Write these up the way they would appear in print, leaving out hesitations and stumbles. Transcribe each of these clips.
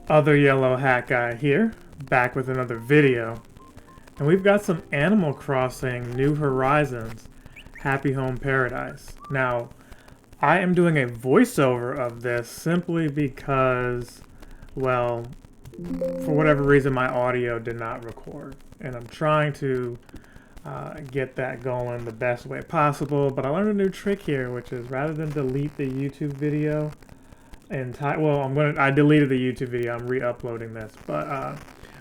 Other yellow hat guy here, back with another video. And we've got some Animal Crossing New Horizons Happy Home Paradise. Now, I am doing a voiceover of this simply because, well, for whatever reason my audio did not record. And I'm trying to get that going the best way possible, but I learned a new trick here, which is rather than delete the YouTube video, I deleted the YouTube video, I'm re-uploading this, but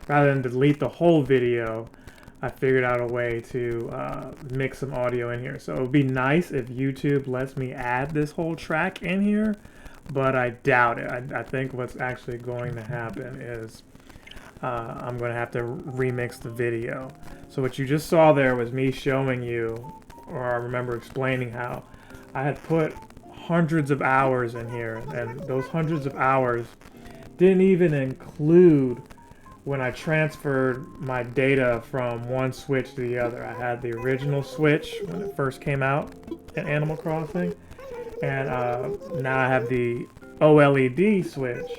rather than delete the whole video, I figured out a way to mix some audio in here. So it would be nice if YouTube lets me add this whole track in here, but I doubt it. I think what's actually going to happen is I'm going to have to remix the video. So what you just saw there was me showing you, or I remember explaining how I had put hundreds of hours in here, and those hundreds of hours didn't even include when I transferred my data from one Switch to the other. I had the original Switch when it first came out in Animal Crossing, and now I have the OLED Switch,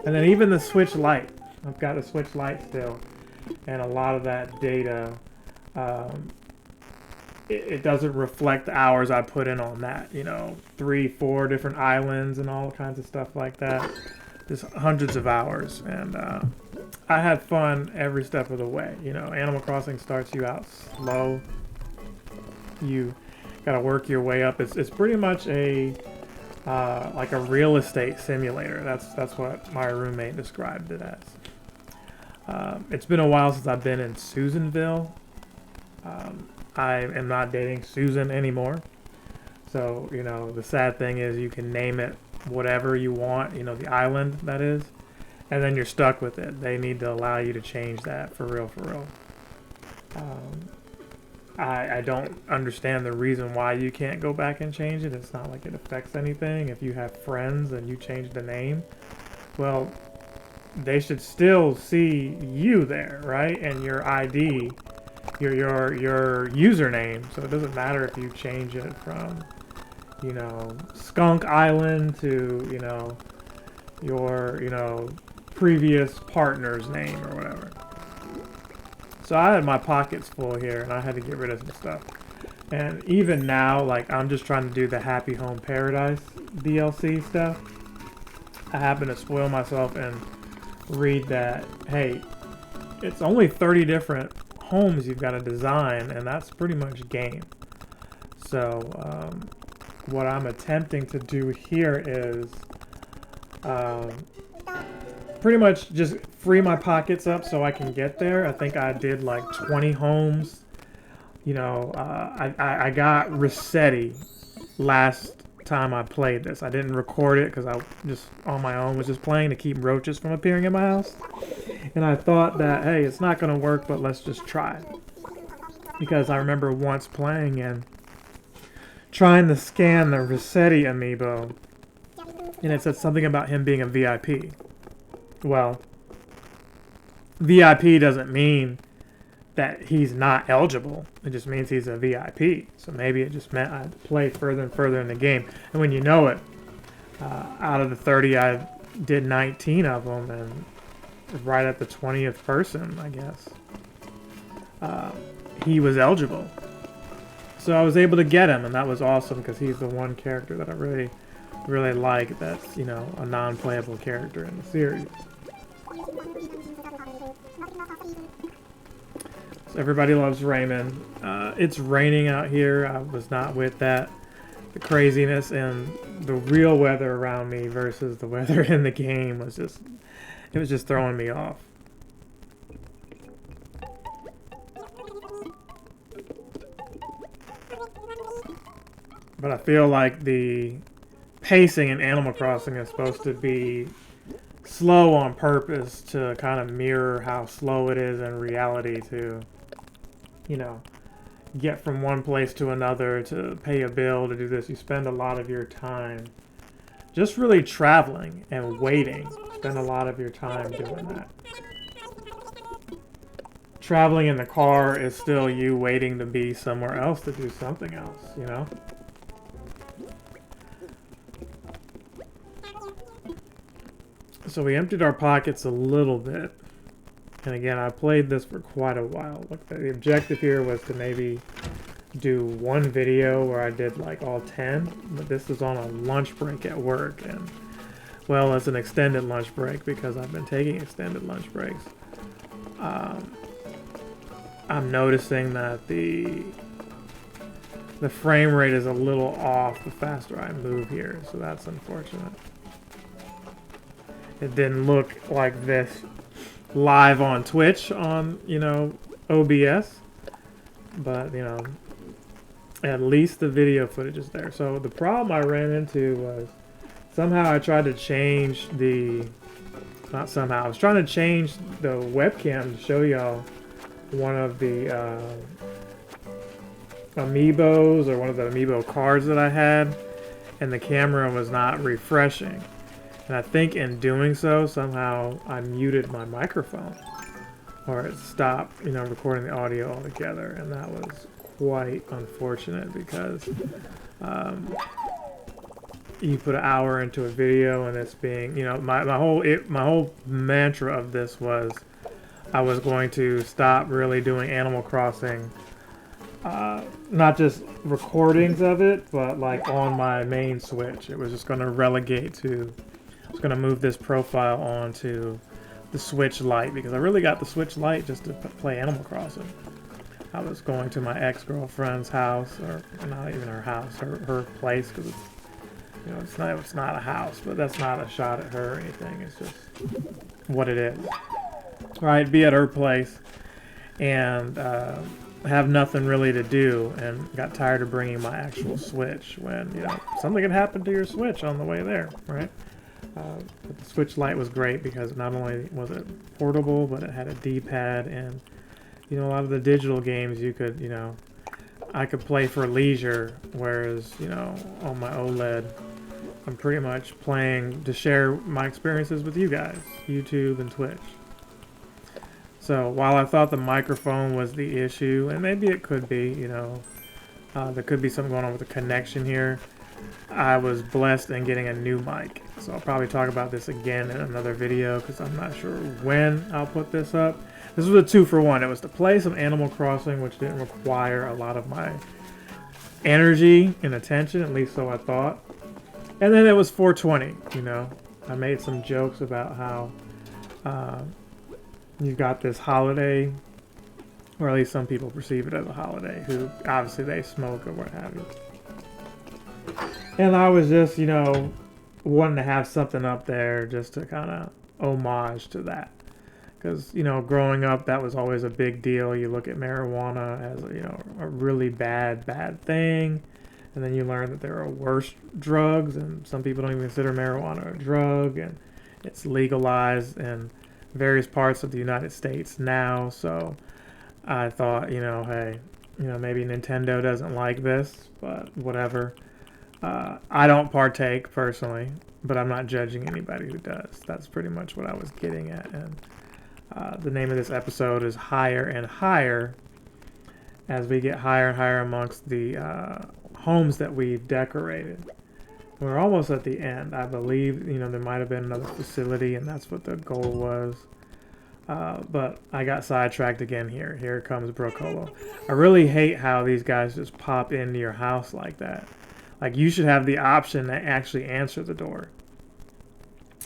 and then even the Switch Lite. I've got the Switch Lite still, and a lot of that data it doesn't reflect the hours I put in on that, you know, 3-4 different islands and all kinds of stuff like that. Just hundreds of hours, and I had fun every step of the way. You know, Animal Crossing starts you out slow. You gotta work your way up. It's pretty much a like a real estate simulator. That's what my roommate described it as. It's been a while since I've been in Susanville. I am not dating Susan anymore. So, you know, the sad thing is you can name it whatever you want, you know, the island, that is, and then you're stuck with it. They need to allow you to change that for real, for real. I don't understand the reason why you can't go back and change it. It's not like it affects anything. If you have friends and you change the name, well, they should still see you there, right? And your ID, your username. So it doesn't matter if you change it from, you know, Skunk Island to, you know, your, you know, previous partner's name or whatever. So I had my pockets full here, and I had to get rid of some stuff. And even now, like, I'm just trying to do the Happy Home Paradise DLC stuff. I happen to spoil myself and read that, hey, it's only 30 different homes you've got to design, and that's pretty much game. So what I'm attempting to do here is pretty much just free my pockets up so I can get there. I think I did like 20 homes. You know, I got Rossetti last time I played this. I didn't record it because I just on my own was just playing to keep roaches from appearing in my house. And I thought that, hey, it's not going to work, but let's just try. Because I remember once playing and trying to scan the Rossetti amiibo, and it said something about him being a VIP. Well, VIP doesn't mean that he's not eligible. It just means he's a VIP. So maybe it just meant I had to play further and further in the game. And when you know it, out of the 30, I did 19 of them, and right at the 20th person, I guess, he was eligible. So I was able to get him, and that was awesome because he's the one character that I really, really like that's, you know, a non-playable character in the series. So everybody loves Raymond. It's raining out here. I was not with that. The craziness and the real weather around me versus the weather in the game was just, it was just throwing me off. But I feel like the pacing in Animal Crossing is supposed to be slow on purpose to kind of mirror how slow it is in reality to, you know, get from one place to another, to pay a bill, to do this. You spend a lot of your time just really traveling and waiting. Spend a lot of your time doing that. Traveling in the car is still you waiting to be somewhere else to do something else, you know? So we emptied our pockets a little bit. And again, I played this for quite a while. Look, the objective here was to maybe do one video where I did like all 10, but this is on a lunch break at work, and well, it's an extended lunch break because I've been taking extended lunch breaks. I'm noticing that the frame rate is a little off the faster I move here, so that's unfortunate. It didn't look like this live on Twitch on, you know, OBS, but, you know, at least the video footage is there. So the problem I ran into was somehow I tried to change the, not somehow, I was trying to change the webcam to show y'all one of the amiibos, or one of the amiibo cards that I had, and the camera was not refreshing. And I think in doing so, somehow I muted my microphone, or it stopped, you know, recording the audio altogether, and that was quite unfortunate because you put an hour into a video and it's being, you know, my whole mantra of this was I was going to stop really doing Animal Crossing, not just recordings of it, but like on my main Switch. It was just going to relegate to, I was going to move this profile onto the Switch Lite, because I really got the Switch Lite just to play Animal Crossing. I was going to my ex-girlfriend's house, or not even her house, her place, because it's, you know, it's not a house, but that's not a shot at her or anything. It's just what it is. Right, be at her place and have nothing really to do, and got tired of bringing my actual Switch when, you know, something had happened to your Switch on the way there, right? But the Switch Lite was great because not only was it portable, but it had a D-pad, and, you know, a lot of the digital games you could, you know, I could play for leisure, whereas, you know, on my OLED, I'm pretty much playing to share my experiences with you guys, YouTube and Twitch. So while I thought the microphone was the issue, and maybe it could be, you know, there could be something going on with the connection here, I was blessed in getting a new mic. So I'll probably talk about this again in another video, because I'm not sure when I'll put this up. This was a 2-for-1. It was to play some Animal Crossing, which didn't require a lot of my energy and attention, at least so I thought. And then it was 420, you know. I made some jokes about how you've got this holiday, or at least some people perceive it as a holiday, who obviously they smoke or what have you. And I was just, you know, wanting to have something up there just to kind of homage to that. Because, you know, growing up, that was always a big deal. You look at marijuana as, you know, a really bad thing. And then you learn that there are worse drugs, and some people don't even consider marijuana a drug. And it's legalized in various parts of the United States now. So I thought, you know, hey, you know, maybe Nintendo doesn't like this, but whatever. I don't partake personally, but I'm not judging anybody who does. That's pretty much what I was getting at. And the name of this episode is Higher and Higher, as we get higher and higher amongst the homes that we've decorated. We're almost at the end. I believe, you know, there might have been another facility, and that's what the goal was. But I got sidetracked again here. Here comes Brocolo. I really hate how these guys just pop into your house like that. Like, you should have the option to actually answer the door.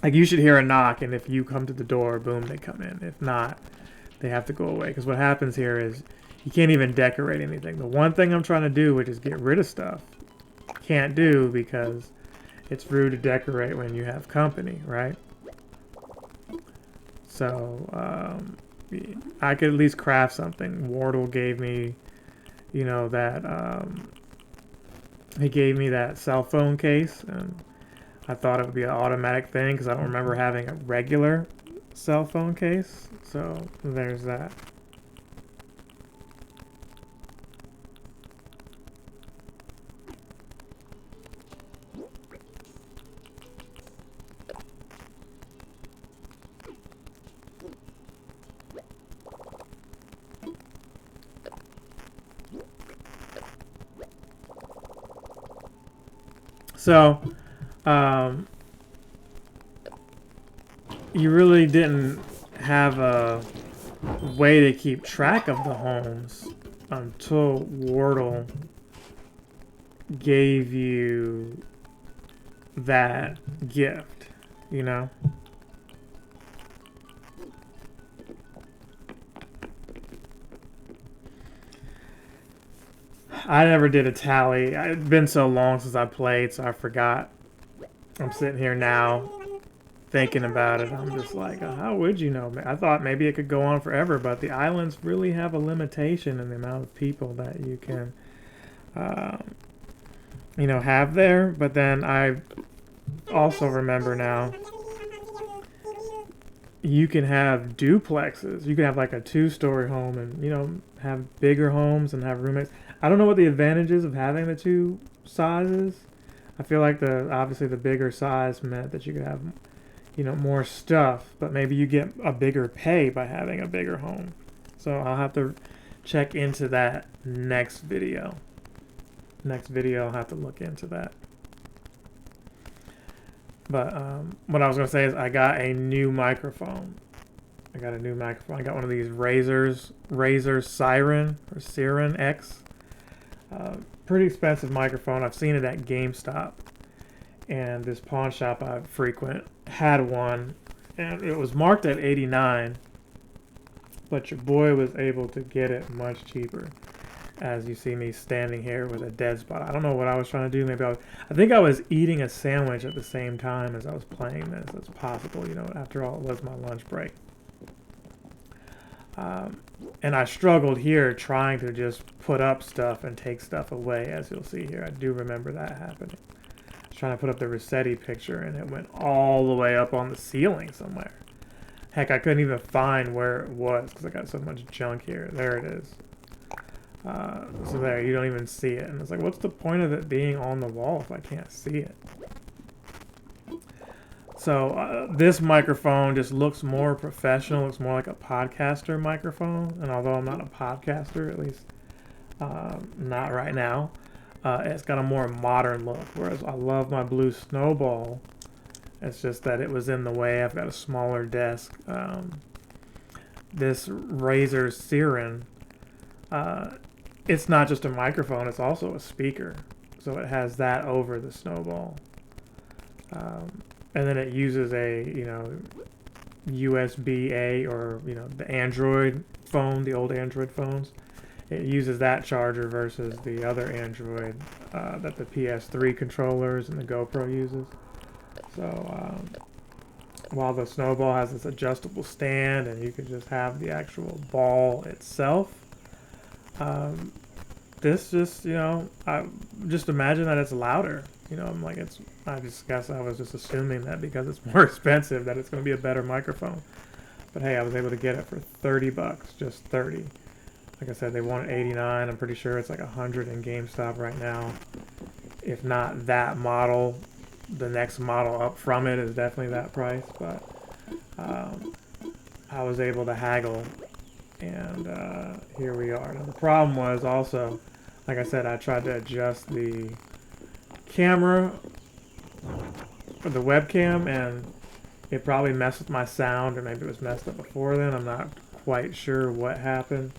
Like, you should hear a knock, and if you come to the door, boom, they come in. If not, they have to go away. Because what happens here is you can't even decorate anything. The one thing I'm trying to do, which is get rid of stuff, can't do because it's rude to decorate when you have company, right? So I could at least craft something. Wardle gave me, you know, that he gave me that cell phone case, and I thought it would be an automatic thing because I don't remember having a regular cell phone case. So there's that. So, you really didn't have a way to keep track of the homes until Wordle gave you that gift, you know? I never did a tally. It's been so long since I played, so I forgot. I'm sitting here now thinking about it. I'm just like, how would you know? I thought maybe it could go on forever, but the islands really have a limitation in the amount of people that you can, you know, have there. But then I also remember now, you can have duplexes. You can have like a 2-story home and, you know, have bigger homes and have roommates. I don't know what the advantages of having the two sizes. I feel like obviously the bigger size meant that you could have, you know, more stuff, but maybe you get a bigger pay by having a bigger home. So I'll have to check into that next video. Next video, I'll have to look into that. But what I was going to say is I got a new microphone. I got one of these Razer Siren X. Pretty expensive microphone. I've seen it at GameStop. And this pawn shop I frequent had one. And it was marked at $89. But your boy was able to get it much cheaper. As you see me standing here with a dead spot. I don't know what I was trying to do. Maybe I think I was eating a sandwich at the same time as I was playing this. It's possible, you know, after all, it was my lunch break. And I struggled here trying to just put up stuff and take stuff away, as you'll see here. I do remember that happening. I was trying to put up the Rossetti picture, and it went all the way up on the ceiling somewhere. Heck, I couldn't even find where it was because I got so much junk here. There it is. So there, you don't even see it. And it's like, what's the point of it being on the wall if I can't see it? So this microphone just looks more professional. Looks more like a podcaster microphone. And although I'm not a podcaster, at least not right now, it's got a more modern look. Whereas I love my blue Snowball. It's just that it was in the way. I've got a smaller desk. This Razer Siren, it's not just a microphone, it's also a speaker. So it has that over the Snowball. And then it uses a, you know, USB-A or, you know, the Android phone, the old Android phones. It uses that charger versus the other Android that the PS3 controllers and the GoPro uses. So while the Snowball has this adjustable stand and you can just have the actual ball itself, this just, you know, I just imagine that it's louder. You know, I'm like, I just guess I was just assuming that because it's more expensive that it's going to be a better microphone. But hey, I was able to get it for 30 bucks, just 30. Like I said, they wanted 89. I'm pretty sure it's like 100 in GameStop right now. If not that model, the next model up from it is definitely that price. But I was able to haggle. And here we are. Now, the problem was also, like I said, I tried to adjust the camera for the webcam, and it probably messed with my sound, or maybe it was messed up before then. I'm not quite sure what happened.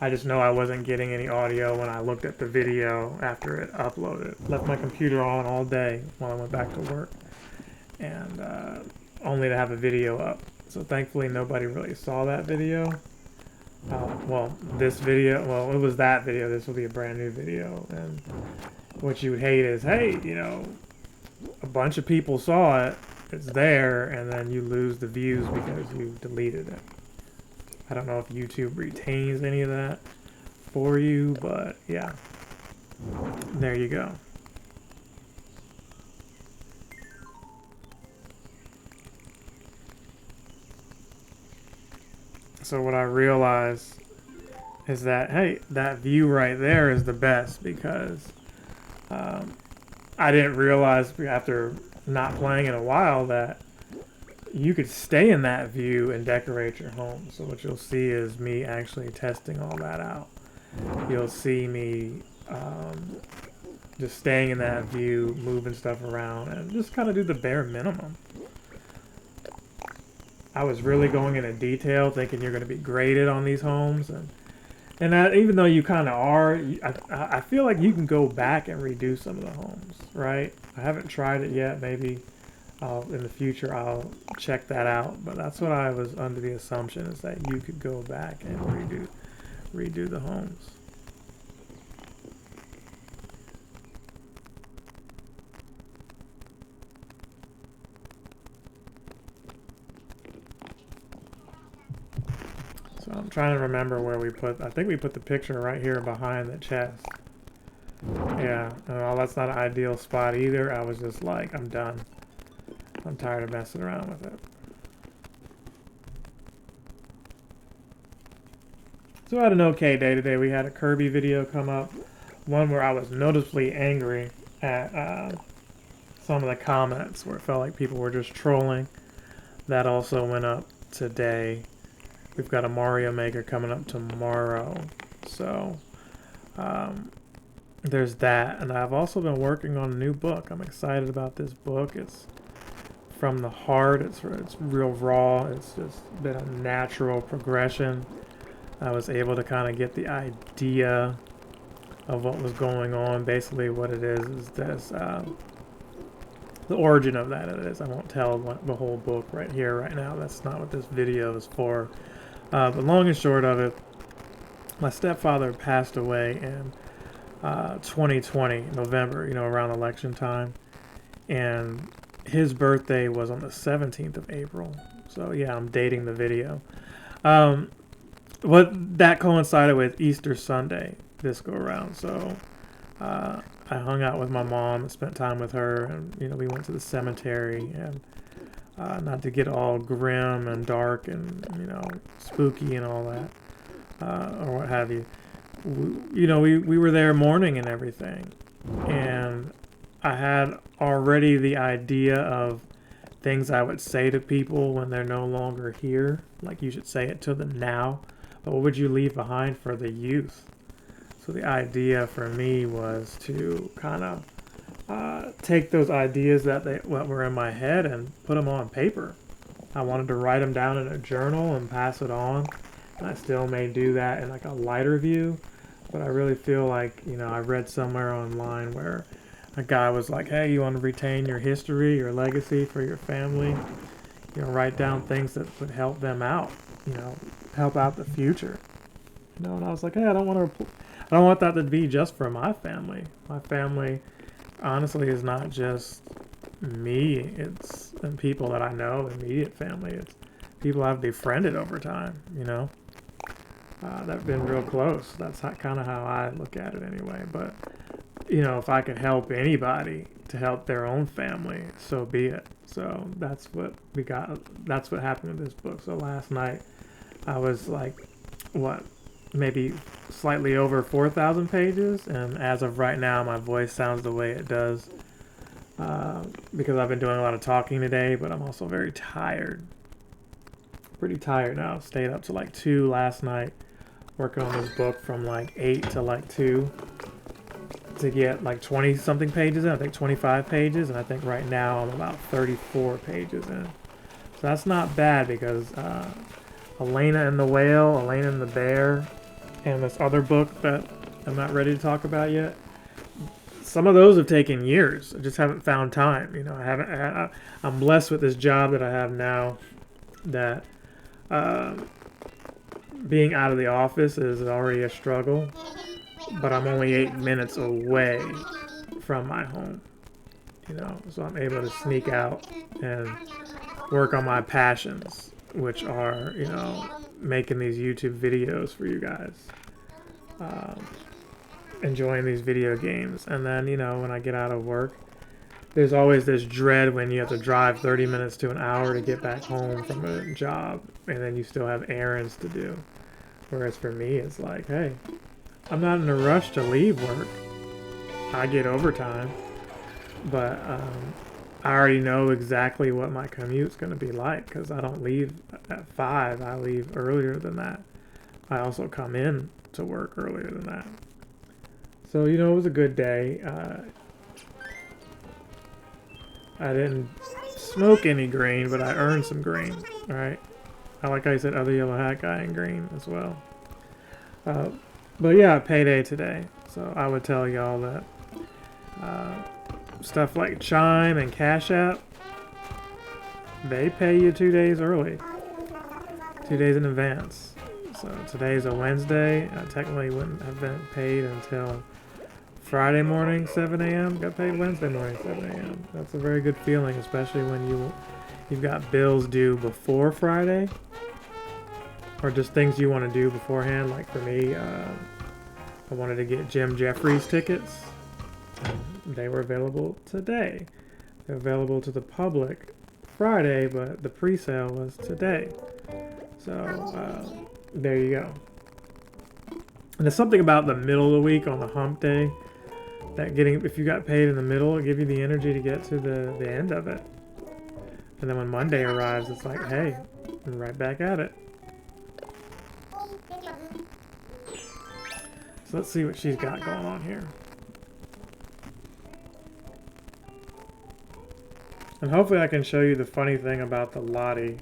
I just know I wasn't getting any audio when I looked at the video after it uploaded. Left my computer on all day while I went back to work, and only to have a video up. So thankfully nobody really saw that video. Well, this video, well, it was that video. This will be a brand new video. And what you would hate is, hey, you know, a bunch of people saw it, it's there, and then you lose the views because you deleted it. I don't know if YouTube retains any of that for you, but yeah, there you go. So what I realized is that, hey, that view right there is the best because I didn't realize after not playing in a while that you could stay in that view and decorate your home. So what you'll see is me actually testing all that out. You'll see me just staying in that view, moving stuff around, and just kind of do the bare minimum. I was really going into detail, thinking you're going to be graded on these homes, and that, even though you kind of are, I feel like you can go back and redo some of the homes, right? I haven't tried it yet. Maybe in the future I'll check that out. But that's what I was under the assumption, is that you could go back and redo the homes. So I'm trying to remember where we put, I think we put the picture right here behind the chest. Yeah, well, that's not an ideal spot either. I was just like, I'm done. I'm tired of messing around with it. So I had an okay day today. We had a Kirby video come up. One where I was noticeably angry at some of the comments, where it felt like people were just trolling. That also went up today. We've got a Mario Maker coming up tomorrow. So there's that. And I've also been working on a new book. I'm excited about this book. It's from the heart. It's real raw. It's just been a natural progression. I was able to kind of get the idea of what was going on. Basically what it is this, the origin of that is. I won't tell the whole book right here, right now. That's not what this video is for. But long and short of it, my stepfather passed away in 2020, November, around election time. And his birthday was on the 17th of April. So yeah, I'm dating the video. What that coincided with Easter Sunday this go around. So I hung out with my mom and spent time with her, and we went to the cemetery, and not to get all grim and dark and spooky and all that, or what have you. We were there mourning and everything, and I had already the idea of things I would say to people when they're no longer here. Like, you should say it to them now, but what would you leave behind for the youth? So the idea for me was to kind of take those ideas that were in my head and put them on paper. I wanted to write them down in a journal and pass it on. And I still may do that in like a lighter view, but I really feel like, I read somewhere online where a guy was like, hey, you want to retain your history, your legacy for your family? Write down things that would help them out, help out the future. And I was like, hey, I don't want that to be just for my family. My family, honestly, is not just me. It's and people that I know, immediate family. It's people I've befriended over time, that have been real close. That's kind of how I look at it anyway. But, if I could help anybody to help their own family, so be it. So that's what we got. That's what happened with this book. So last night, I was like, maybe slightly over 4,000 pages, and as of right now my voice sounds the way it does because I've been doing a lot of talking today, but I'm also very tired. Pretty tired now. Stayed up to like 2 last night working on this book from like 8 to like 2 to get like 20 something pages in. I think 25 pages, and I think right now I'm about 34 pages in. So that's not bad, because Elaina and the Whale, Elaina and the Bear, and this other book that I'm not ready to talk about yet, some of those have taken years. I just haven't found time. I'm blessed with this job that I have now, that being out of the office is already a struggle, but I'm only 8 minutes away from my home, so I'm able to sneak out and work on my passions, which are, making these YouTube videos for you guys, enjoying these video games. And then, when I get out of work, there's always this dread when you have to drive 30 minutes to an hour to get back home from a job, and then you still have errands to do. Whereas for me, it's like, hey, I'm not in a rush to leave work. I get overtime, but I already know exactly what my commute's going to be like, because I don't leave at 5. I leave earlier than that. I also come in to work earlier than that. So, it was a good day. I didn't smoke any green, but I earned some green. Alright. I like how you said other yellow hat guy in green as well. But yeah, payday today. So I would tell y'all that stuff like Chime and Cash App, they pay you 2 days early. 2 days in advance. So today's a Wednesday. I technically wouldn't have been paid until Friday morning, 7 a.m. Got paid Wednesday morning, 7 a.m. That's a very good feeling, especially when you've got bills due before Friday. Or just things you want to do beforehand. Like for me, I wanted to get Jim Jeffries tickets. They were available today. They're available to the public Friday, but the pre-sale was today. So there you go. And there's something about the middle of the week on the hump day that if you got paid in the middle, it'll give you the energy to get to the end of it. And then when Monday arrives, it's like, hey, I'm right back at it. So let's see what she's got going on here. And hopefully I can show you the funny thing about the Lottie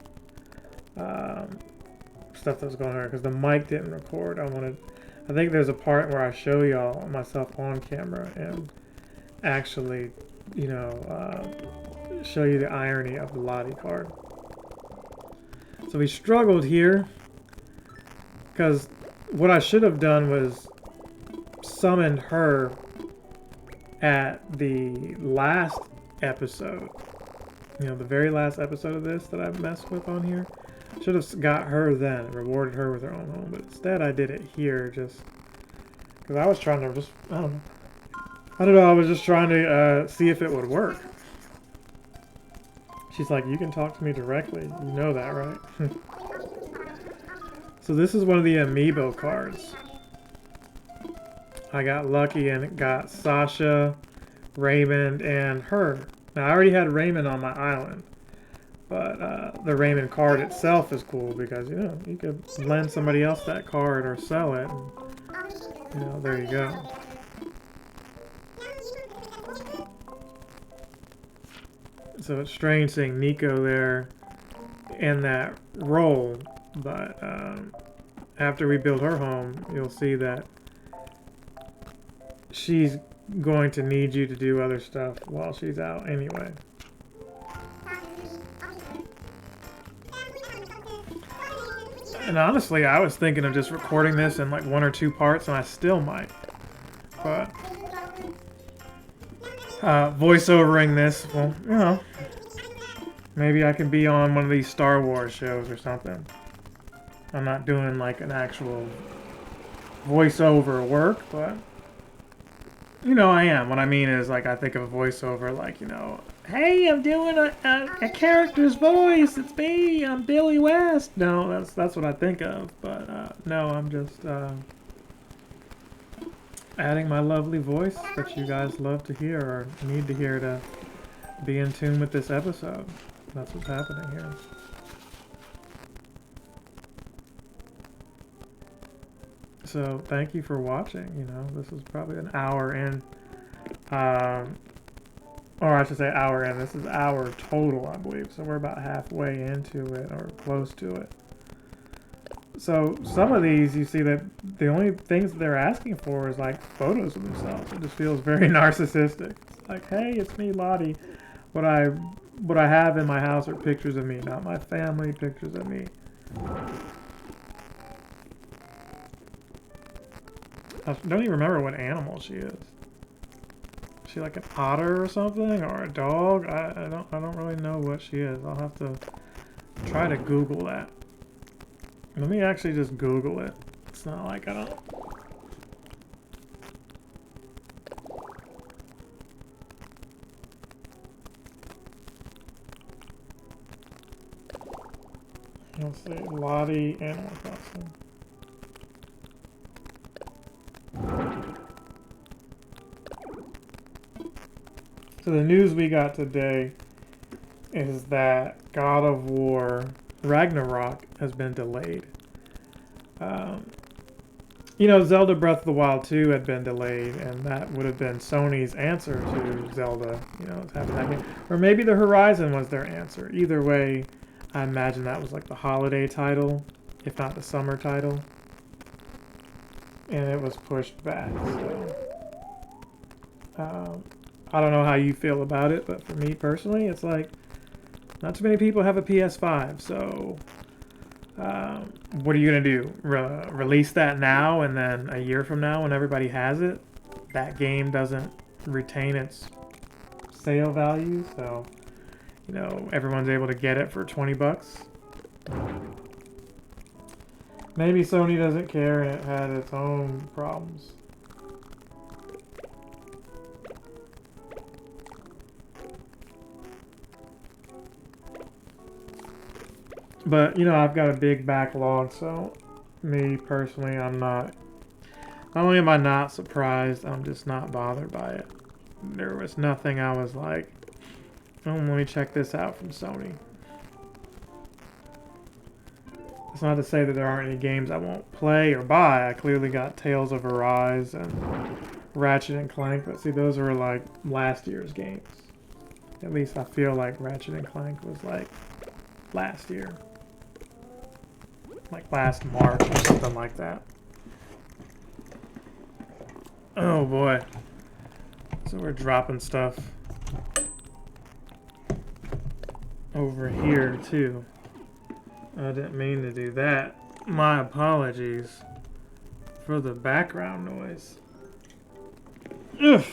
stuff that was going on, because the mic didn't record. I think there's a part where I show y'all myself on camera and actually, you know, show you the irony of the Lottie card. So we struggled here, because what I should have done was summoned her at the last episode. You know, the very last episode of this that I messed with on here. Should have got her then, rewarded her with her own home. But instead I did it here just because I was trying to just, I don't know, I was just trying to see if it would work. She's like, you can talk to me directly. You know that, right? So this is one of the amiibo cards. I got lucky and it got Sasha, Raymond, and her. Now I already had Raymond on my island, but the Raymond card itself is cool because, you know, you could lend somebody else that card or sell it, and, you know, there you go. So it's strange seeing Nico there in that role, but after we build her home, you'll see that she's going to need you to do other stuff while she's out anyway. And honestly, I was thinking of just recording this in like 1 or 2 parts, and I still might. But voiceovering this, well, you know, maybe I could be on one of these Star Wars shows or something. I'm not doing like an actual voiceover work, but you know, I am. What I mean is, like, I think of a voiceover like, you know, hey, I'm doing a character's voice. It's me. I'm Billy West. No, that's what I think of. But no, I'm just adding my lovely voice that you guys love to hear or need to hear to be in tune with this episode. That's what's happening here. So thank you for watching. You know, this is probably an hour in, or I should say hour in. This is hour total, I believe. So we're about halfway into it or close to it. So some of these, you see that the only things that they're asking for is like photos of themselves. It just feels very narcissistic. It's like, hey, it's me, Lottie. What I have in my house are pictures of me, not my family, pictures of me. I don't even remember what animal she is. Is she like an otter or something, or a dog? I don't really know what she is. I'll have to try to Google that. Let me actually just Google it. It's not like I don't. Let's see, Lottie Animal Crossing. So the news we got today is that God of War Ragnarok has been delayed. You know, Zelda Breath of the Wild 2 had been delayed, and that would have been Sony's answer to Zelda, you know, having that game. Or maybe the Horizon was their answer. Either way, I imagine that was like the holiday title, if not the summer title. And it was pushed back, so... I don't know how you feel about it, but for me personally, it's like, not too many people have a PS5, so... what are you gonna do? Release that now, and then a year from now, when everybody has it, that game doesn't retain its sale value, so you know everyone's able to get it for 20 bucks. Maybe Sony doesn't care and it had its own problems. But, you know, I've got a big backlog, so me personally, I'm not only am I not surprised, I'm just not bothered by it. There was nothing I was like, oh, let me check this out from Sony. It's not to say that there aren't any games I won't play or buy. I clearly got Tales of Arise and Ratchet and Clank, but see, those were like last year's games. At least I feel like Ratchet and Clank was like last year. Like last March or something like that. Oh boy. So we're dropping stuff over here too. I didn't mean to do that. My apologies for the background noise. Ugh.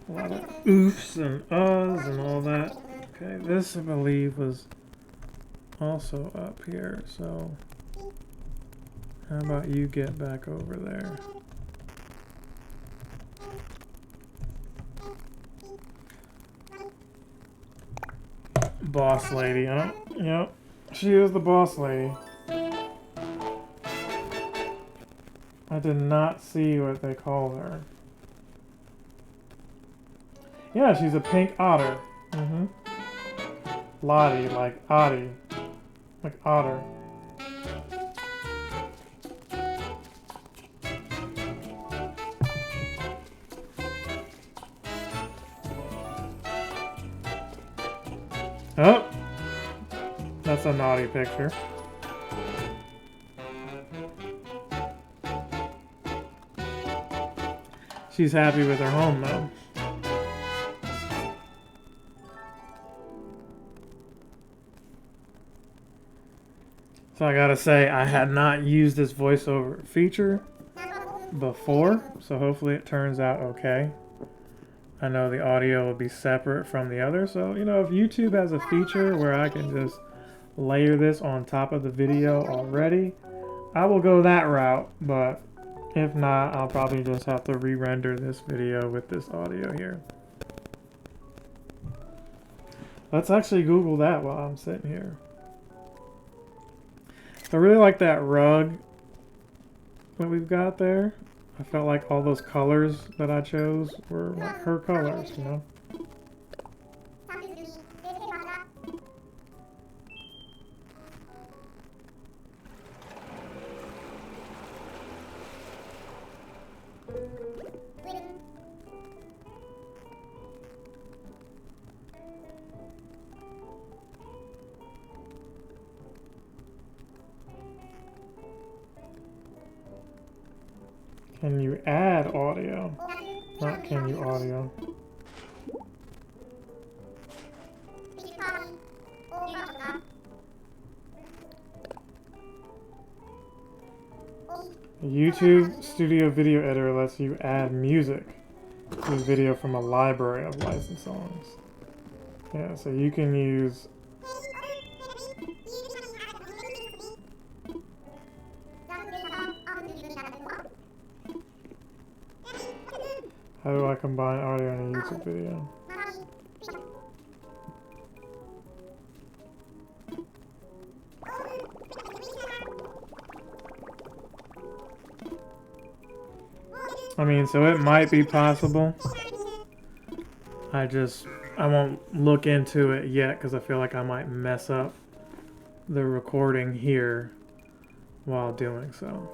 A lot of oofs and uhs and all that. Okay, this I believe was also up here, so how about you get back over there? Boss lady, huh? Yep, she is the boss lady. I did not see what they call her. Yeah, she's a pink otter. Mm-hmm. Lottie, like Oddie. Like otter. Oh! That's a naughty picture. She's happy with her home, though. So I gotta say, I had not used this voiceover feature before, so hopefully it turns out okay. I know the audio will be separate from the other, so you know, if YouTube has a feature where I can just layer this on top of the video already, I will go that route, but if not, I'll probably just have to re-render this video with this audio here. Let's actually Google that while I'm sitting here. I really like that rug that we've got there. I felt like all those colors that I chose were like her colors, you know? Can you add audio? Not can you audio. YouTube Studio Video Editor lets you add music to video from a library of licensed songs. Yeah, so you can use... How do I combine audio in a YouTube video? I mean, so it might be possible. I won't look into it yet because I feel like I might mess up the recording here while doing so.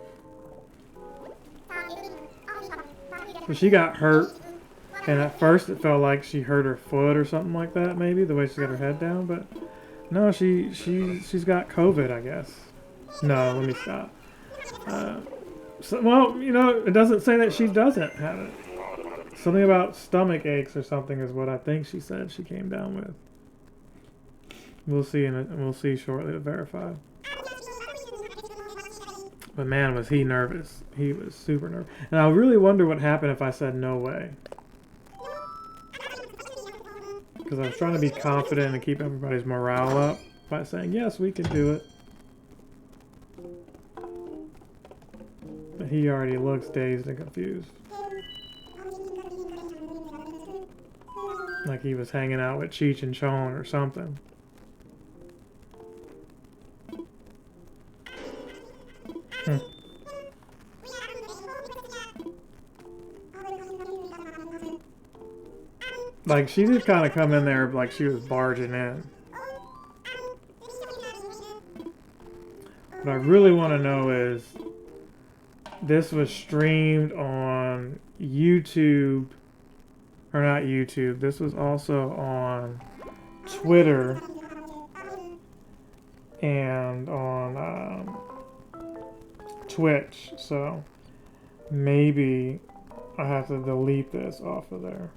So she got hurt, and at first it felt like she hurt her foot or something like that, maybe, the way she's got her head down, but no, she's got COVID, I guess. No, let me stop. So, well, you know, it doesn't say that she doesn't have it. Something about stomach aches or something is what I think she said she came down with. We'll see we'll see shortly to verify. But man, was he nervous. He was super nervous. And I really wonder what happened if I said no way. Because I was trying to be confident and keep everybody's morale up by saying, yes, we can do it. But he already looks dazed and confused. Like he was hanging out with Cheech and Chong or something. Like, she did kind of come in there like she was barging in. What I really want to know is, this was streamed on YouTube, or not YouTube, this was also on Twitter and on Twitch, so maybe I have to delete this off of there.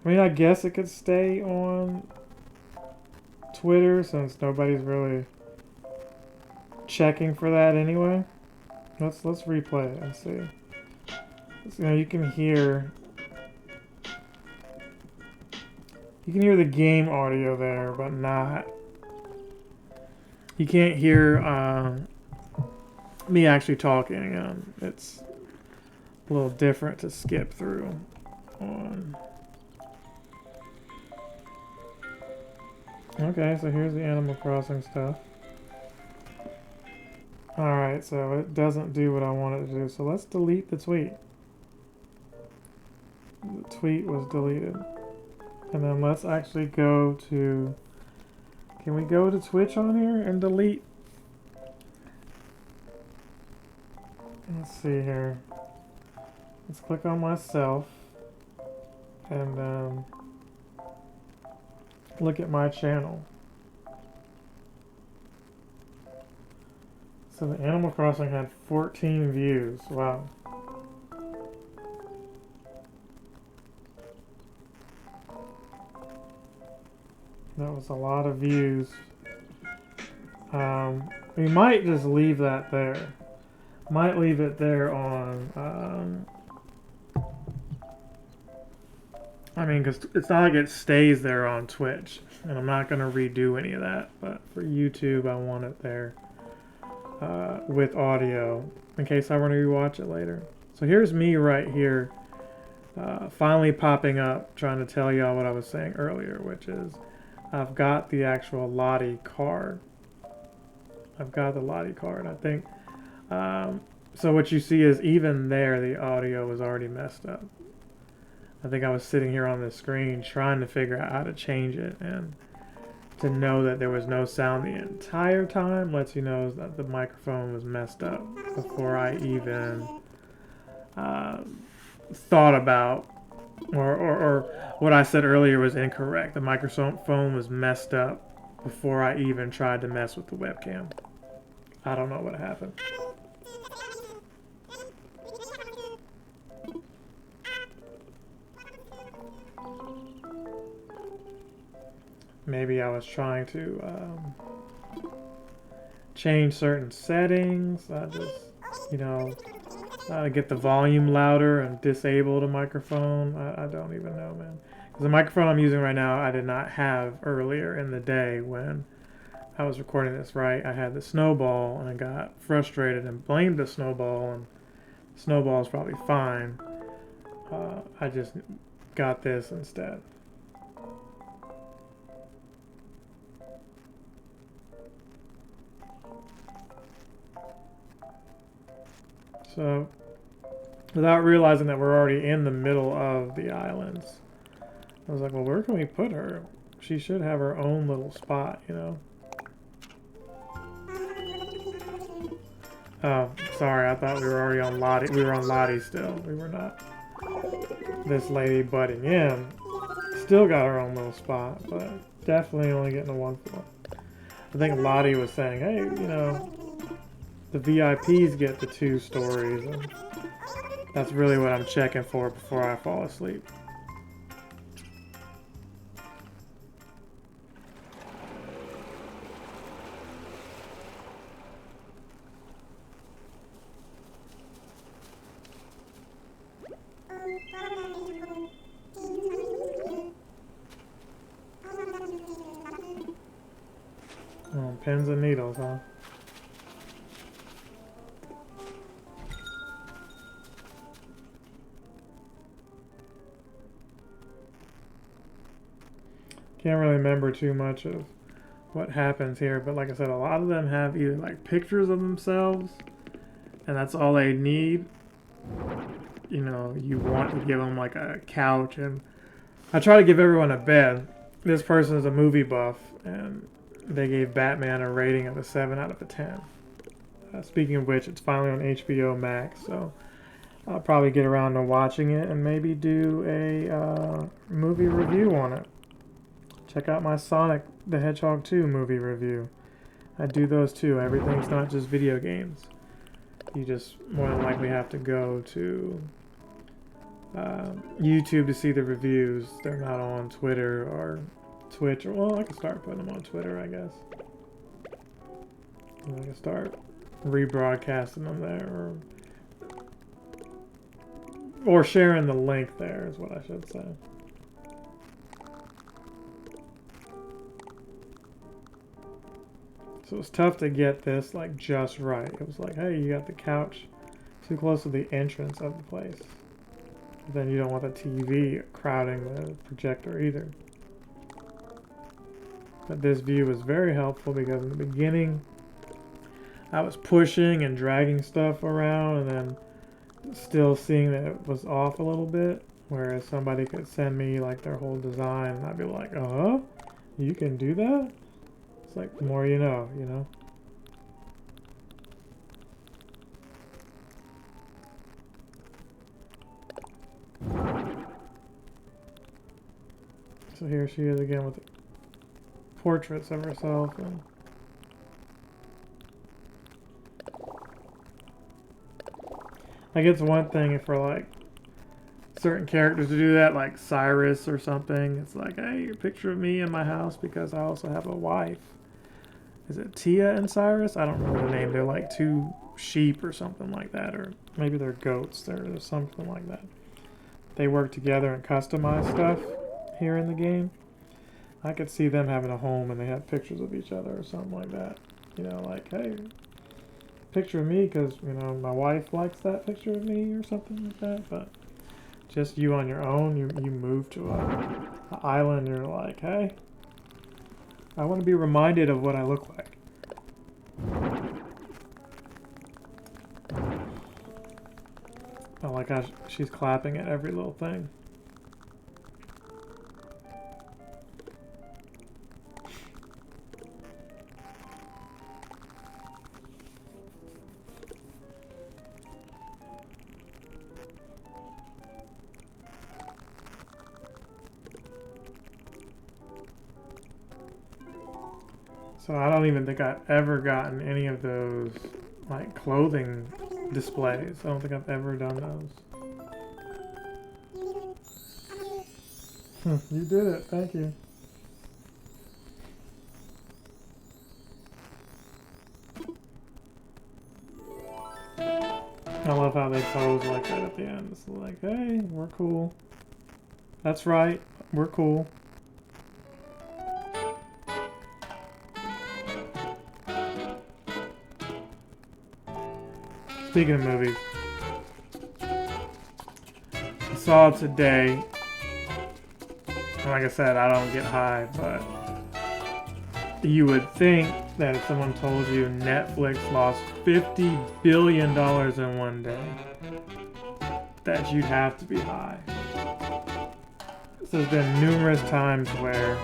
I mean, I guess it could stay on Twitter since nobody's really checking for that anyway. Let's replay it and see. You know, you can hear the game audio there, but not. You can't hear me actually talking. It's a little different to skip through on. Okay, so here's the Animal Crossing stuff. Alright, so it doesn't do what I want it to do, so let's delete the tweet. The tweet was deleted. And then let's actually go to... Can we go to Twitch on here and delete? Let's see here. Let's click on myself. And then... look at my channel. So the Animal Crossing had 14 views. Wow. That was a lot of views. We might just leave that there. Might leave it there on... I mean, because it's not like it stays there on Twitch, and I'm not going to redo any of that, but for YouTube, I want it there with audio, in case I want to rewatch it later. So here's me right here, finally popping up, trying to tell y'all what I was saying earlier, which is, I've got the actual Lottie card. I've got the Lottie card, I think. So what you see is, even there, the audio was already messed up. I think I was sitting here on the screen trying to figure out how to change it, and to know that there was no sound the entire time lets you know that the microphone was messed up before I even thought about, or what I said earlier was incorrect. The microphone was messed up before I even tried to mess with the webcam. I don't know what happened. Maybe I was trying to change certain settings. I just, you know, get the volume louder and disable the microphone. I don't even know, man. Because the microphone I'm using right now, I did not have earlier in the day when I was recording this, right? I had the snowball and I got frustrated and blamed the snowball, and the snowball is probably fine. I just got this instead. So, without realizing that we're already in the middle of the islands, I was like, well, where can we put her? She should have her own little spot, you know? Oh, sorry, I thought we were already on Lottie. We were on Lottie still. We were not. This lady butting in still got her own little spot, but definitely only getting a 1-4. I think Lottie was saying, hey, you know, the VIPs get the 2 stories, and that's really what I'm checking for before I fall asleep. Oh, pins and needles, huh? Can't really remember too much of what happens here, but like I said, a lot of them have either like pictures of themselves, and that's all they need. You know, you want to give them like a couch, and I try to give everyone a bed. This person is a movie buff, and they gave Batman a rating of a 7 out of a 10. Speaking of which, it's finally on HBO Max, so I'll probably get around to watching it and maybe do a movie review on it. Check out my Sonic the Hedgehog 2 movie review. I do those too. Everything's not just video games. You just more than likely have to go to YouTube to see the reviews. They're not on Twitter or Twitch. Well, I can start putting them on Twitter, I guess. I can start rebroadcasting them there, or sharing the link there is what I should say. So it's tough to get this like just right. It was like, hey, you got the couch too close to the entrance of the place. But then you don't want the TV crowding the projector either. But this view was very helpful because in the beginning I was pushing and dragging stuff around and then still seeing that it was off a little bit, whereas somebody could send me like their whole design and I'd be like, you can do that? It's like the more you know, you know? So here she is again with portraits of herself, and like it's one thing for like certain characters to do that, like Cyrus or something. It's like, hey, a picture of me in my house because I also have a wife. Is it Tia and Cyrus? I don't remember the name. They're like 2 sheep or something like that, or maybe they're goats. There's something like that. They work together and customize stuff here in the game. I could see them having a home and they have pictures of each other or something like that. You know, like, hey, picture of me because, you know, my wife likes that picture of me or something like that. But just you on your own, you move to an island and you're like, hey, I want to be reminded of what I look like. I like how she's clapping at every little thing. So I don't even think I've ever gotten any of those like clothing displays. I don't think I've ever done those. You did it, thank you. I love how they pose like that at the end. It's like, hey, we're cool. That's right, we're cool. Speaking of movies, I saw today, and like I said, I don't get high, but you would think that if someone told you Netflix lost $50 billion in one day, that you'd have to be high. So there's been numerous times where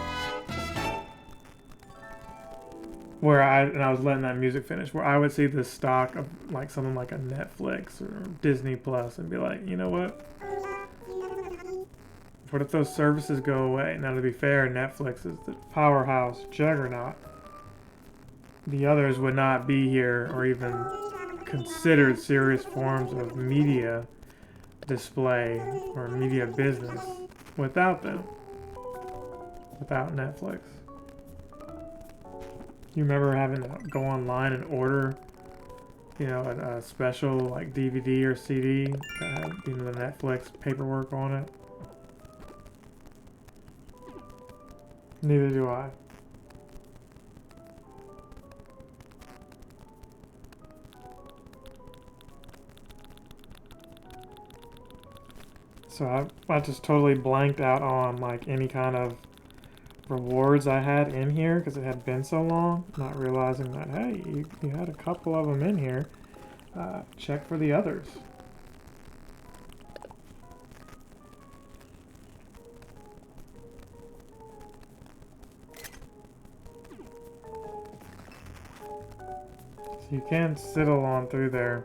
where I was letting that music finish, where I would see the stock of like something like a Netflix or Disney Plus and be like, you know what? What if those services go away? Now, to be fair, Netflix is the powerhouse juggernaut. The others would not be here or even considered serious forms of media display or media business without them. Without Netflix. You remember having to go online and order, you know, a special like DVD or CD that had, you know, the Netflix paperwork on it? Neither do I. So I just totally blanked out on like any kind of rewards I had in here because it had been so long, not realizing that, hey, you had a couple of them in here. Check for the others. So you can sidle on through there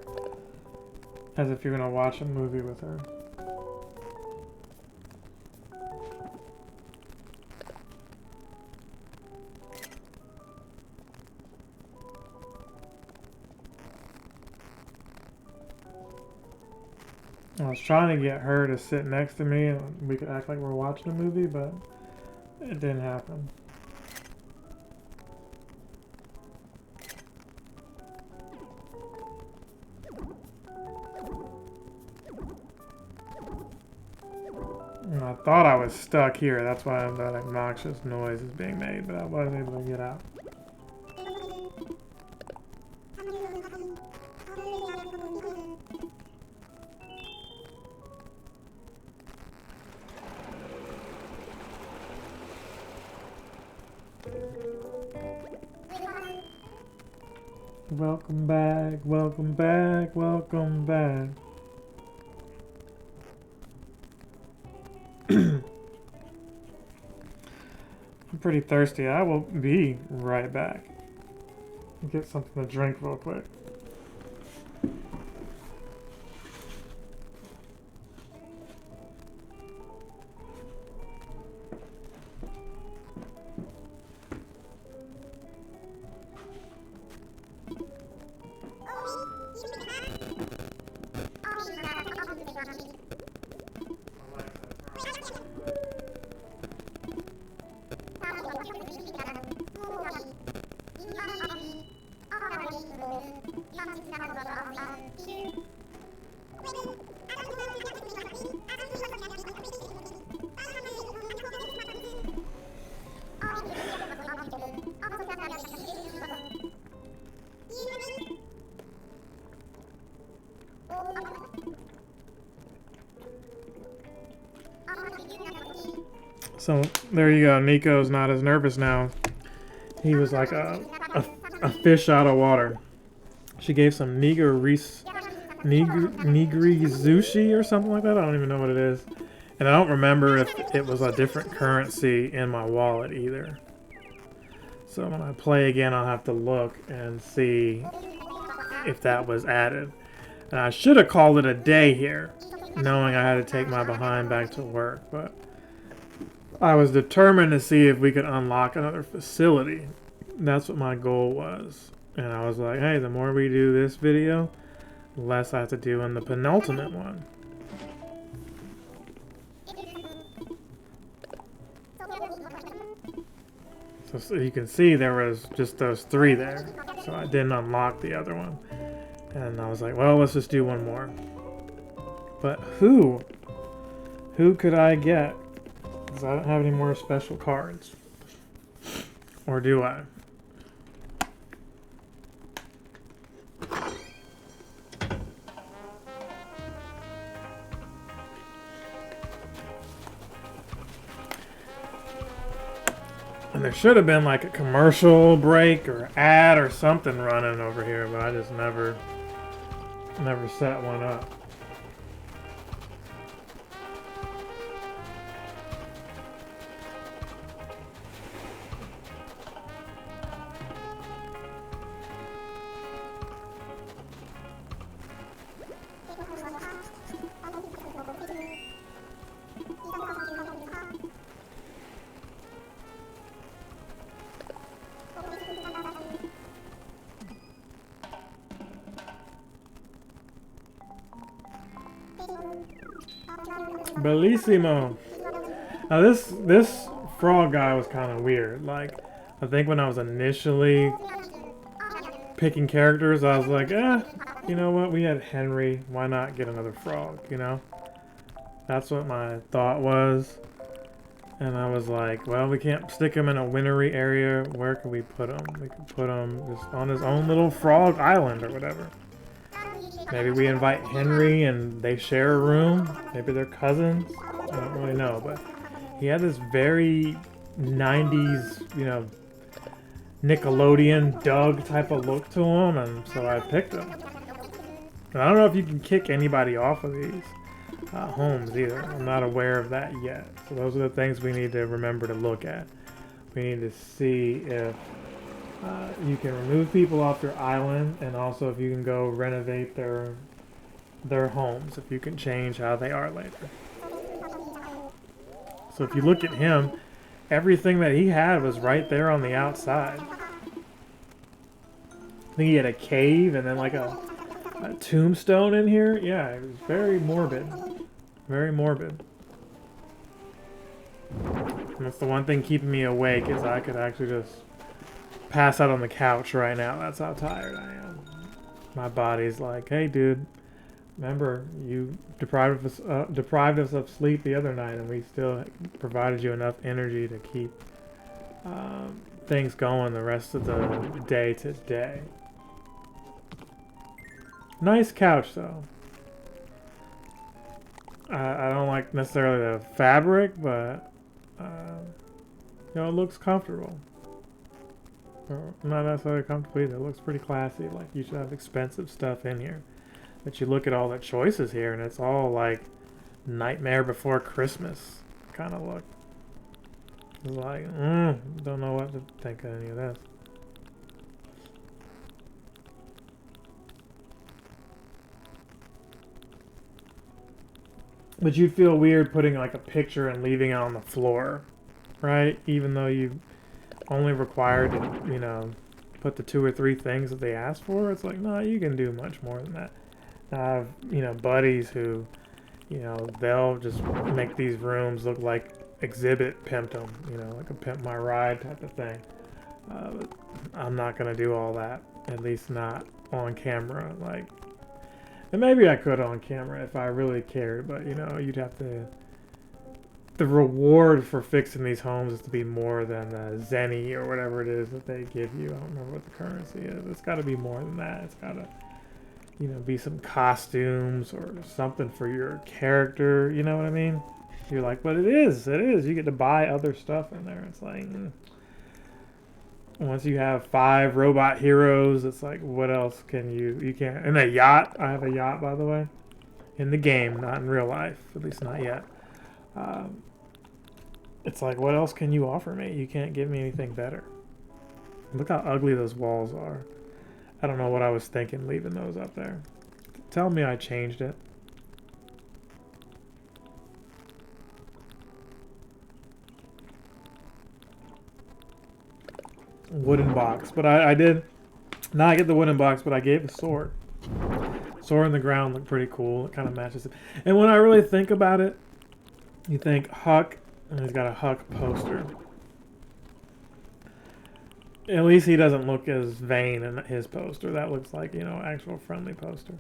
as if you're going to watch a movie with her. I was trying to get her to sit next to me and we could act like we're watching a movie, but it didn't happen. And I thought I was stuck here. That's why that obnoxious noise is being made, but I wasn't able to get out. Welcome back, welcome back, welcome back. I'm pretty thirsty. I will be right back. Get something to drink real quick. So there you go. Nico's not as nervous now. He was like a fish out of water. She gave some nigiri sushi or something like that. I don't even know what it is. And I don't remember if it was a different currency in my wallet either. So when I play again, I'll have to look and see if that was added. And I should have called it a day here, knowing I had to take my behind back to work. But I was determined to see if we could unlock another facility. That's what my goal was. And I was like, hey, the more we do this video, the less I have to do in the penultimate one. So you can see there was just those 3 there. So I didn't unlock the other one. And I was like, well, let's just do one more. But who? Who could I get? Because I don't have any more special cards. Or do I? And there should have been like a commercial break or ad or something running over here, but I just never set one up. Bellissimo. Now this frog guy was kind of weird. Like, I think when I was initially picking characters, I was like, you know what? We had Henry. Why not get another frog? You know? That's what my thought was. And I was like, well, we can't stick him in a wintry area. Where can we put him? We could put him just on his own little frog island or whatever. Maybe we invite Henry and they share a room. Maybe they're cousins. I don't really know, but he had this very 90s, you know, Nickelodeon Doug type of look to him, and so I picked him. And I don't know if you can kick anybody off of these homes either. I'm not aware of that yet. So those are the things we need to remember to look at. We need to see if you can remove people off your island, and also if you can go renovate their homes, if you can change how they are later. So if you look at him, everything that he had was right there on the outside. I think he had a cave and then like a tombstone in here. Yeah, it was very morbid. Very morbid. And that's the one thing keeping me awake, is I could actually just pass out on the couch right now. That's how tired I am. My body's like, hey dude, remember, you deprived us of sleep the other night, and we still provided you enough energy to keep things going the rest of the day today. Nice couch, though. I don't like necessarily the fabric, but you know, it looks comfortable. Or not necessarily comfortable either. It looks pretty classy. Like, you should have expensive stuff in here. But you look at all the choices here, and it's all like Nightmare Before Christmas kind of look. It's like, don't know what to think of any of this. But you'd feel weird putting like a picture and leaving it on the floor, right? Even though you only required to, you know, put the 2 or 3 things that they asked for. It's like, no, you can do much more than that. I have, you know, buddies who, you know, they'll just make these rooms look like exhibit pimped them, you know, like a pimp my ride type of thing. But I'm not gonna do all that, at least not on camera. Like, and maybe I could on camera if I really cared, but you know, you'd have to. The reward for fixing these homes is to be more than the zenny or whatever it is that they give you. I don't remember what the currency is. It's got to be more than that. It's got to, you know, be some costumes or something for your character. You know what I mean? You're like, but it is. You get to buy other stuff in there. It's like, once you have 5 robot heroes, it's like, what else can you can't. And a yacht. I have a yacht, by the way, in the game, not in real life, at least not yet. It's like, what else can you offer me? You can't give me anything better. Look how ugly those walls are. I don't know what I was thinking leaving those up there. Tell me I changed it. Wooden box. But I did not get the wooden box, but I gave the sword. Sword in the ground looked pretty cool. It kind of matches it. And when I really think about it, you think Huck, and he's got a Huck poster. At least he doesn't look as vain in his poster. That looks like, you know, actual friendly poster.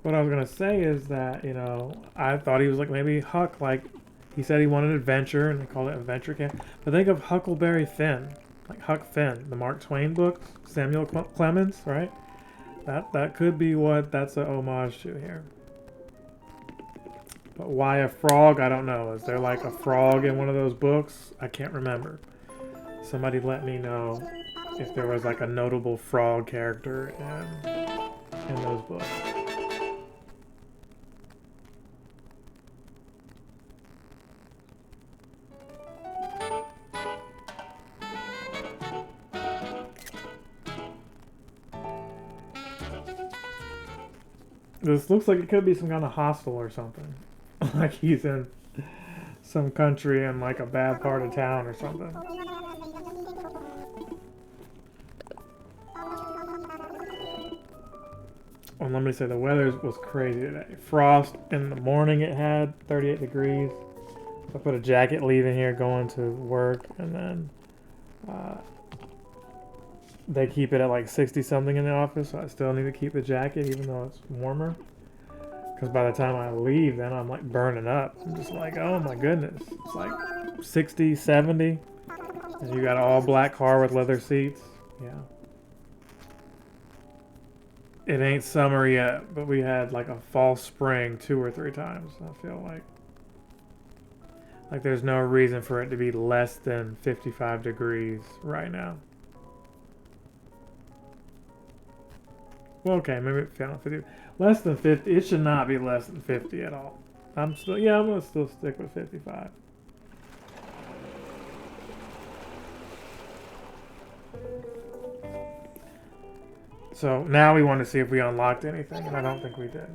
What I was going to say is that, you know, I thought he was like maybe Huck, like he said he wanted adventure, and they called it Adventure Camp. But think of Huckleberry Finn, like Huck Finn, the Mark Twain books, Samuel Clemens, right? That could be what that's an homage to here. But why a frog? I don't know. Is there like a frog in one of those books? I can't remember. Somebody let me know if there was like a notable frog character in those books. This looks like it could be some kind of hostel or something. Like he's in some country in like a bad part of town or something. Well, let me say the weather was crazy today. Frost in the morning, it had 38 degrees. I put a jacket leaving here going to work, and then they keep it at like 60 something in the office, so I still need to keep the jacket even though it's warmer. Because by the time I leave, then I'm like burning up. I'm just like, oh my goodness. It's like 60, 70. And you got an all black car with leather seats. Yeah. It ain't summer yet, but we had like a fall spring 2 or 3 times. I feel like there's no reason for it to be less than 55 degrees right now. Well, okay, maybe 50. Less than 50. It should not be less than 50 at all. I'm gonna still stick with 55. So now we want to see if we unlocked anything, and I don't think we did.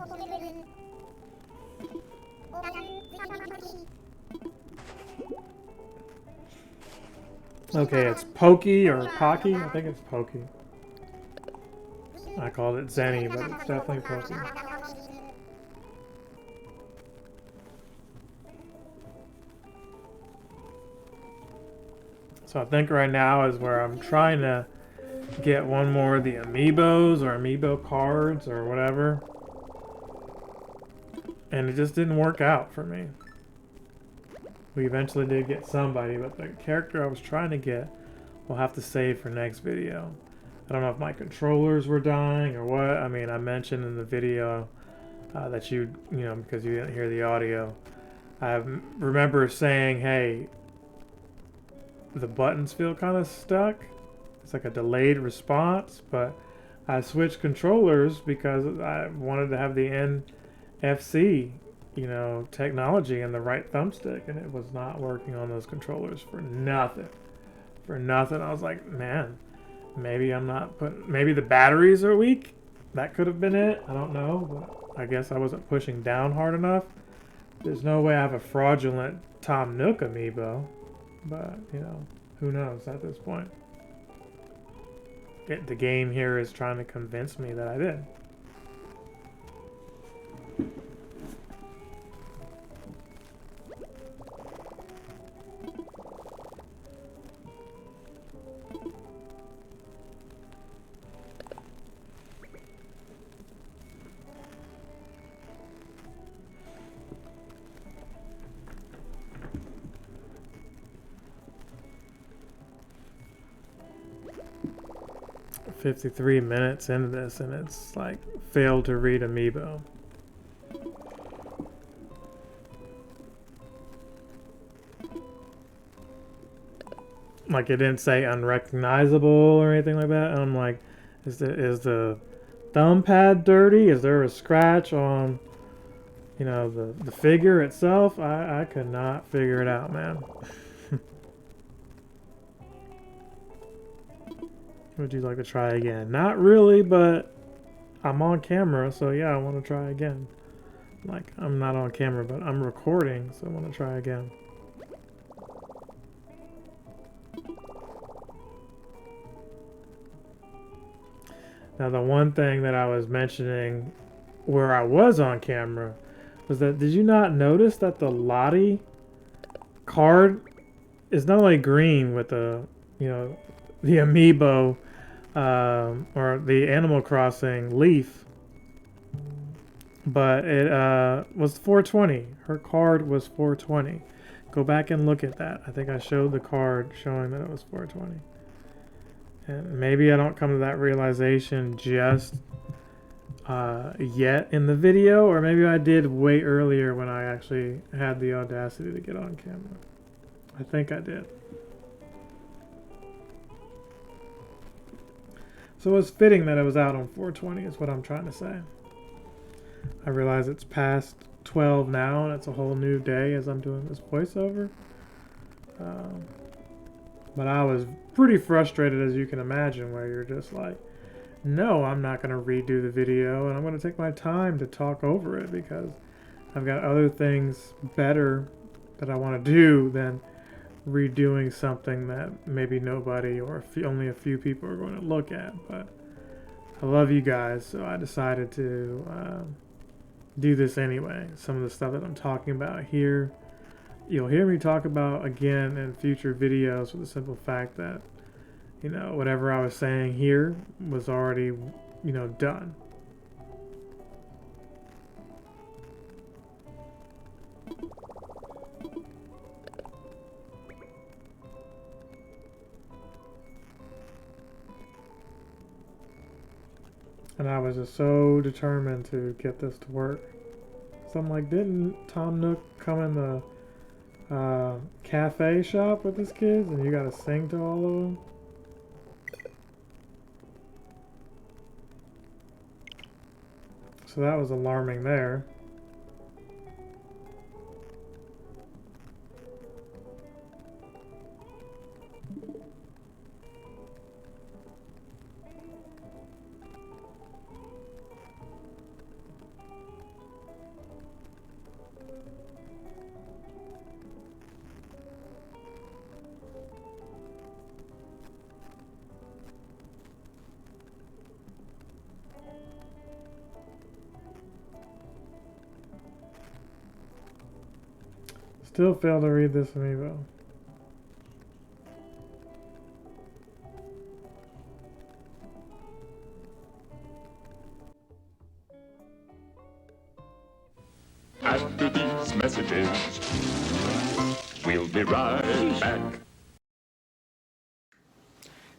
Okay, it's Pokey or Pocky. I think it's Pokey. I called it Zenny, but it's definitely Pokey. So I think right now is where I'm trying to get one more of the amiibos or amiibo cards or whatever. And it just didn't work out for me. We eventually did get somebody, but the character I was trying to get we'll have to save for next video. I don't know if my controllers were dying or what. I mean, I mentioned in the video that because you didn't hear the audio, I remember saying, hey, the buttons feel kind of stuck. It's like a delayed response, but I switched controllers because I wanted to have the NFC, technology and the right thumbstick, and it was not working on those controllers for nothing. I was like, man, maybe maybe the batteries are weak. That could have been it. I don't know, but I guess I wasn't pushing down hard enough. There's no way I have a fraudulent Tom Nook amiibo, but who knows at this point. The game here is trying to convince me that I did. $53 minutes into this, and it's like failed to read amiibo. Like it didn't say unrecognizable or anything like that. And I'm like, is the thumb pad dirty? Is there a scratch on the figure itself? I could not figure it out, man. Would you like to try again? Not really, but I'm on camera, so yeah, I want to try again. Like, I'm not on camera, but I'm recording, so I want to try again. Now, the one thing that I was mentioning where I was on camera was that, did you not notice that the Lottie card is not only green with the amiibo or the Animal Crossing leaf, but it was 420. Her card was 420. Go back and look at that. I think I showed the card showing that it was 420. And maybe I don't come to that realization just yet in the video, or maybe I did way earlier when I actually had the audacity to get on camera. I think I did. So it's fitting that it was out on 420 is what I'm trying to say. I realize it's past 12 now, and it's a whole new day as I'm doing this voiceover. But I was pretty frustrated, as you can imagine, where you're just like, no, I'm not going to redo the video, and I'm going to take my time to talk over it because I've got other things better that I want to do than redoing something that maybe nobody or only a few people are going to look at. But I love you guys, so I decided to do this anyway. Some of the stuff that I'm talking about here, you'll hear me talk about again in future videos, for the simple fact that, you know, whatever I was saying here was already, you know, done. And I was just so determined to get this to work. So I'm like, didn't Tom Nook come in the cafe shop with his kids and you gotta sing to all of them? So that was alarming there. Still failed to read this amiibo. After these messages, we'll be right back.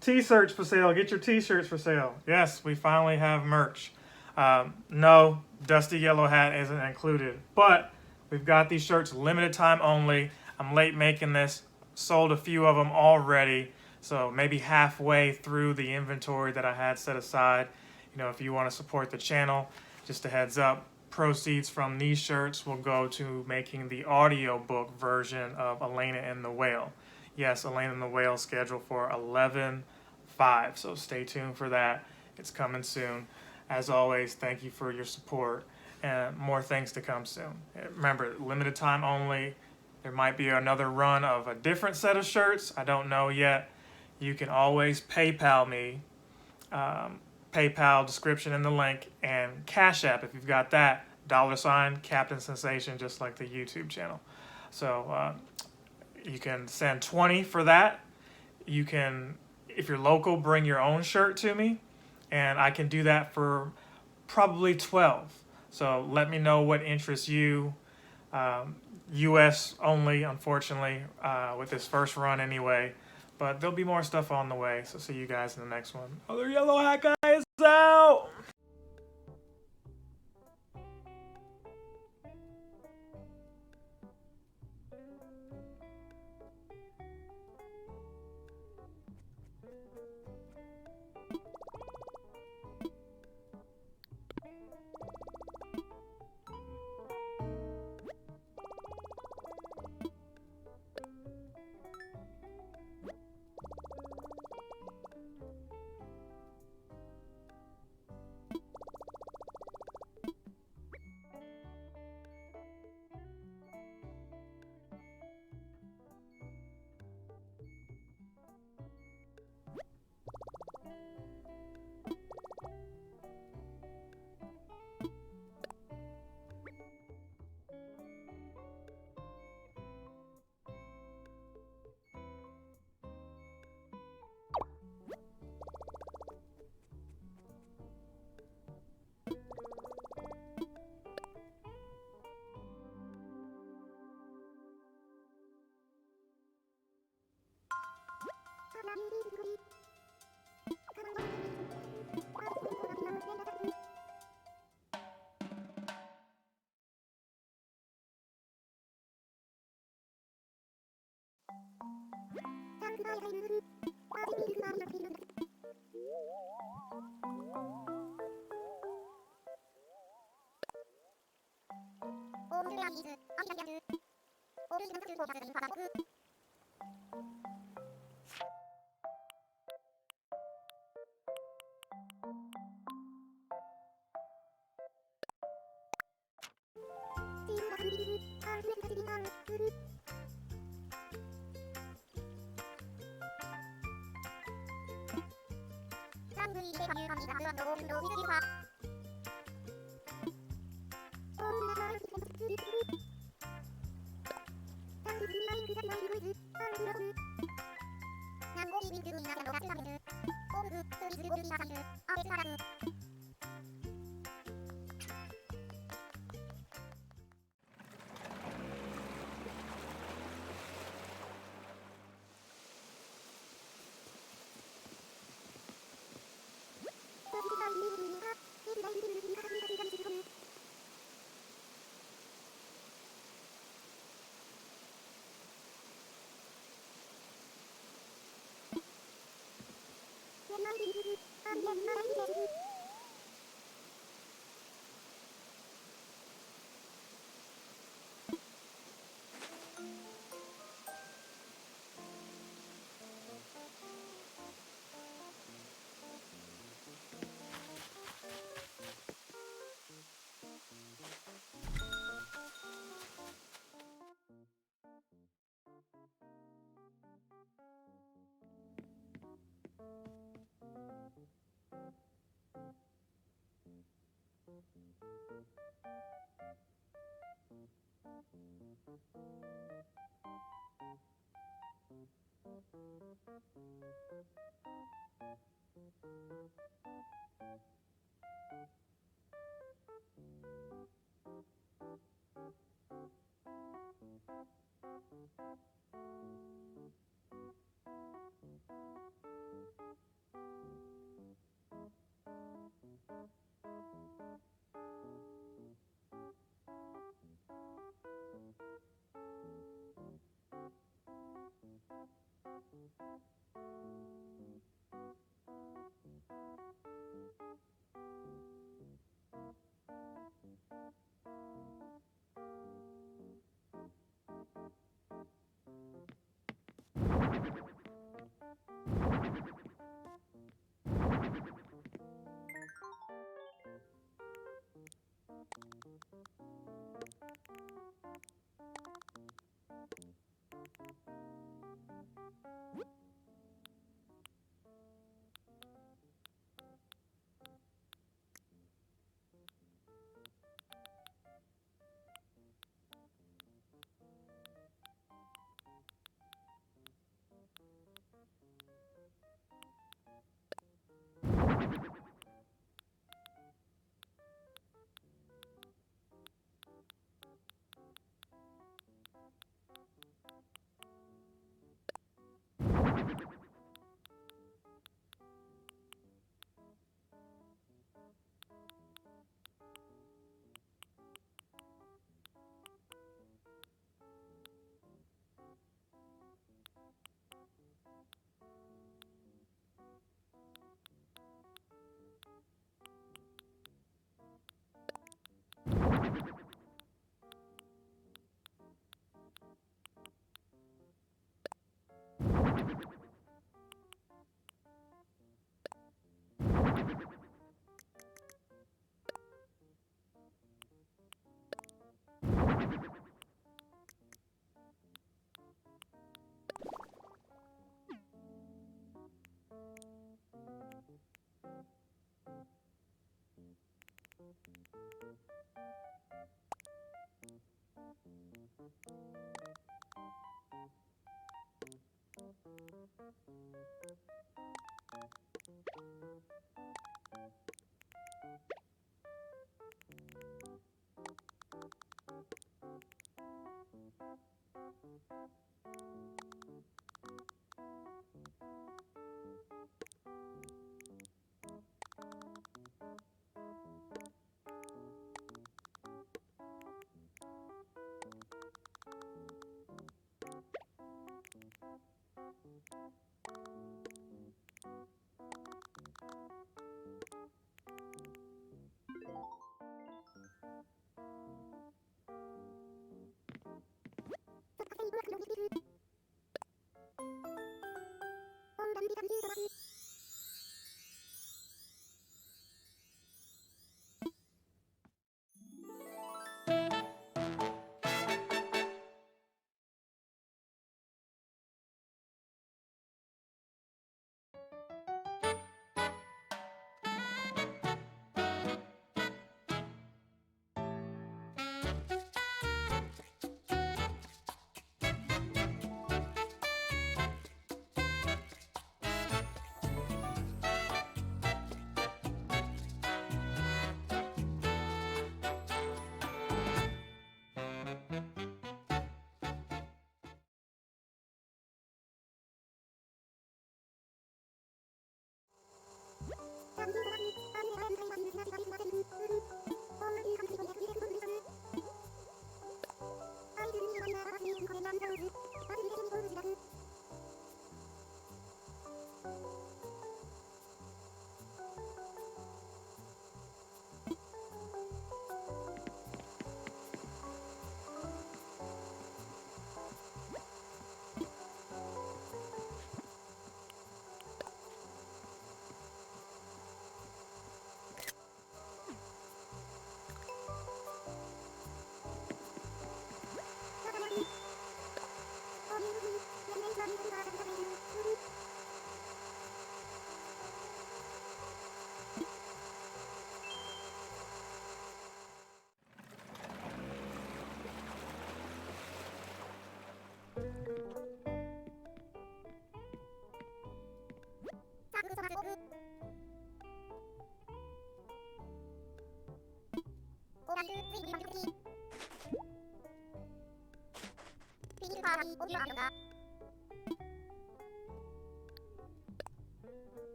T-shirts for sale. Get your t-shirts for sale. Yes, we finally have merch. No, Dusty Yellow Hat isn't included, but we've got these shirts limited time only. I'm late making this. Sold a few of them already, so maybe halfway through the inventory that I had set aside. You know, if you want to support the channel, just a heads up, proceeds from these shirts will go to making the audiobook version of Elaina and the Whale. Yes, Elaina and the Whale scheduled for 11/5, so stay tuned for that. It's coming soon. As always, thank you for your support, and more things to come soon. Remember, limited time only. There might be another run of a different set of shirts. I don't know yet. You can always PayPal me. PayPal description in the link, and Cash App if you've got that, $ Captain Sensation, just like the YouTube channel. So you can send 20 for that. You can, if you're local, bring your own shirt to me, and I can do that for probably 12. So let me know what interests you. US only, unfortunately, with this first run anyway. But there'll be more stuff on the way, so see you guys in the next one. Other Yellow Hat guy is out!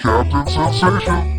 Captain Sensation.